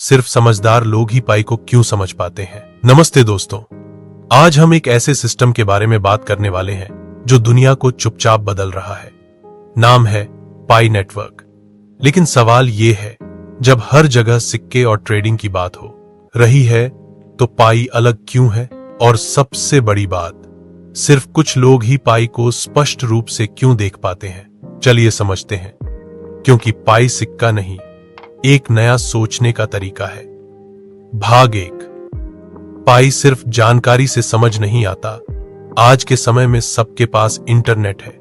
सिर्फ समझदार लोग ही पाई को क्यों समझ पाते हैं। नमस्ते दोस्तों, आज हम एक ऐसे सिस्टम के बारे में बात करने वाले हैं जो दुनिया को चुपचाप बदल रहा है। नाम है पाई नेटवर्क। लेकिन सवाल ये है, जब हर जगह सिक्के और ट्रेडिंग की बात हो रही है तो पाई अलग क्यों है? और सबसे बड़ी बात, सिर्फ कुछ लोग ही पाई को स्पष्ट रूप से क्यों देख पाते हैं? चलिए समझते हैं। क्योंकि पाई सिक्का नहीं, एक नया सोचने का तरीका है। भाग 1। पाई सिर्फ जानकारी से समझ नहीं आता। आज के समय में सबके पास इंटरनेट है,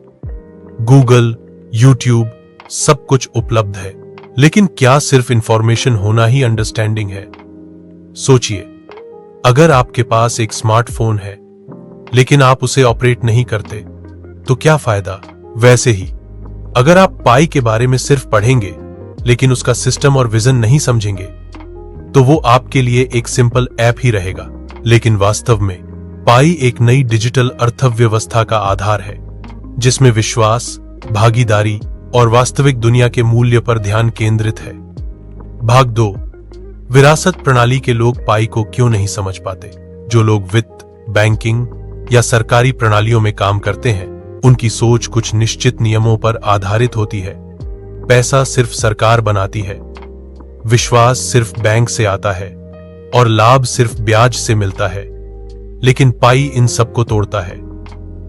गूगल, यूट्यूब, सब कुछ उपलब्ध है। लेकिन क्या सिर्फ इंफॉर्मेशन होना ही अंडरस्टैंडिंग है? सोचिए, अगर आपके पास एक स्मार्टफोन है लेकिन आप उसे ऑपरेट नहीं करते तो क्या फायदा? वैसे ही अगर आप पाई के बारे में सिर्फ पढ़ेंगे लेकिन उसका सिस्टम और विजन नहीं समझेंगे तो वो आपके लिए एक सिंपल ऐप ही रहेगा। लेकिन वास्तव में पाई एक नई डिजिटल अर्थव्यवस्था का आधार है, जिसमें विश्वास, भागीदारी और वास्तविक दुनिया के मूल्य पर ध्यान केंद्रित है। भाग 2। विरासत प्रणाली के लोग पाई को क्यों नहीं समझ पाते? जो लोग वित्त, बैंकिंग या सरकारी प्रणालियों में काम करते हैं, उनकी सोच कुछ निश्चित नियमों पर आधारित होती है। पैसा सिर्फ सरकार बनाती है, विश्वास सिर्फ बैंक से आता है और लाभ सिर्फ ब्याज से मिलता है। लेकिन पाई इन सबको तोड़ता है।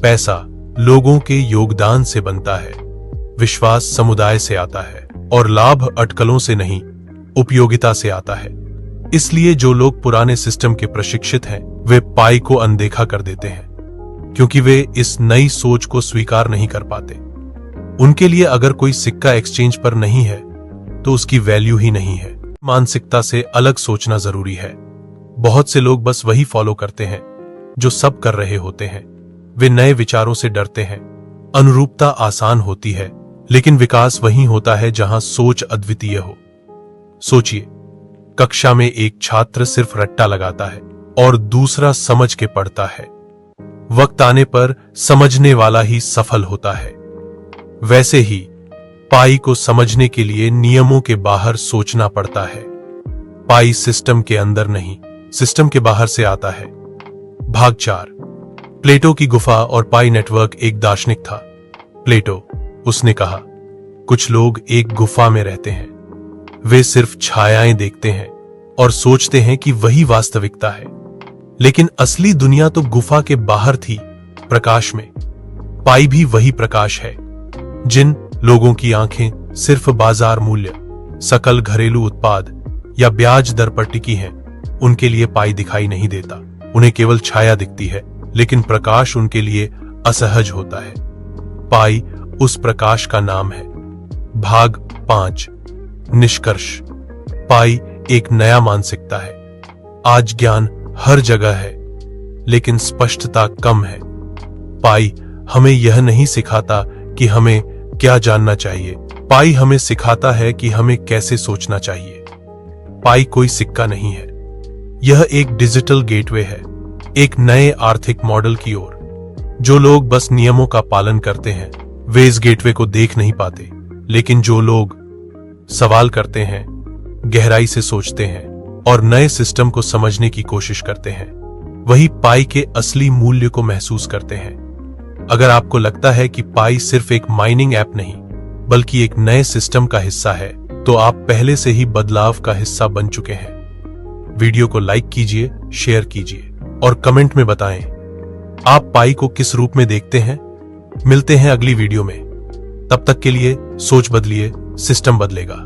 पैसा लोगों के योगदान से बनता है, विश्वास समुदाय से आता है और लाभ अटकलों से नहीं, उपयोगिता से आता है। इसलिए जो लोग पुराने सिस्टम के प्रशिक्षित हैं, वे पाई को अनदेखा कर देते हैं, क्योंकि वे इस नई सोच को स्वीकार नहीं कर पाते। उनके लिए अगर कोई सिक्का एक्सचेंज पर नहीं है तो उसकी वैल्यू ही नहीं है। मानसिकता से अलग सोचना जरूरी है। बहुत से लोग बस वही फॉलो करते हैं जो सब कर रहे होते हैं। वे नए विचारों से डरते हैं। अनुरूपता आसान होती है, लेकिन विकास वहीं होता है जहां सोच अद्वितीय हो। सोचिए, कक्षा में एक छात्र सिर्फ रट्टा लगाता है और दूसरा समझ के पढ़ता है। वक्त आने पर समझने वाला ही सफल होता है। वैसे ही पाई को समझने के लिए नियमों के बाहर सोचना पड़ता है। पाई सिस्टम के अंदर नहीं, सिस्टम के बाहर से आता है। भाग 4। प्लेटो की गुफा और पाई नेटवर्क। एक दार्शनिक था, प्लेटो। उसने कहा, कुछ लोग एक गुफा में रहते हैं। वे सिर्फ छायाएं देखते हैं और सोचते हैं कि वही वास्तविकता है। लेकिन असली दुनिया तो गुफा के बाहर थी, प्रकाश में। पाई भी वही प्रकाश है। जिन लोगों की आंखें सिर्फ बाजार मूल्य, सकल घरेलू उत्पाद या ब्याज दर पर टिकी हैं, उनके लिए पाई दिखाई नहीं देता। उन्हें केवल छाया दिखती है, लेकिन प्रकाश उनके लिए असहज होता है। पाई उस प्रकाश का नाम है। भाग 5। निष्कर्ष। पाई एक नया मानसिकता है। आज ज्ञान हर जगह है, लेकिन स्पष्टता कम है। पाई हमें यह नहीं सिखाता कि हमें क्या जानना चाहिए। पाई हमें सिखाता है कि हमें कैसे सोचना चाहिए। पाई कोई सिक्का नहीं है, यह एक डिजिटल गेटवे है, एक नए आर्थिक मॉडल की ओर। जो लोग बस नियमों का पालन करते हैं, वे इस गेटवे को देख नहीं पाते। लेकिन जो लोग सवाल करते हैं, गहराई से सोचते हैं और नए सिस्टम को समझने की कोशिश करते हैं, वही पाई के असली मूल्य को महसूस करते हैं। अगर आपको लगता है कि पाई सिर्फ एक माइनिंग ऐप नहीं, बल्कि एक नए सिस्टम का हिस्सा है, तो आप पहले से ही बदलाव का हिस्सा बन चुके हैं। वीडियो को लाइक कीजिए, शेयर कीजिए और कमेंट में बताएं आप पाई को किस रूप में देखते हैं। मिलते हैं अगली वीडियो में। तब तक के लिए सोच बदलिए, सिस्टम बदलेगा।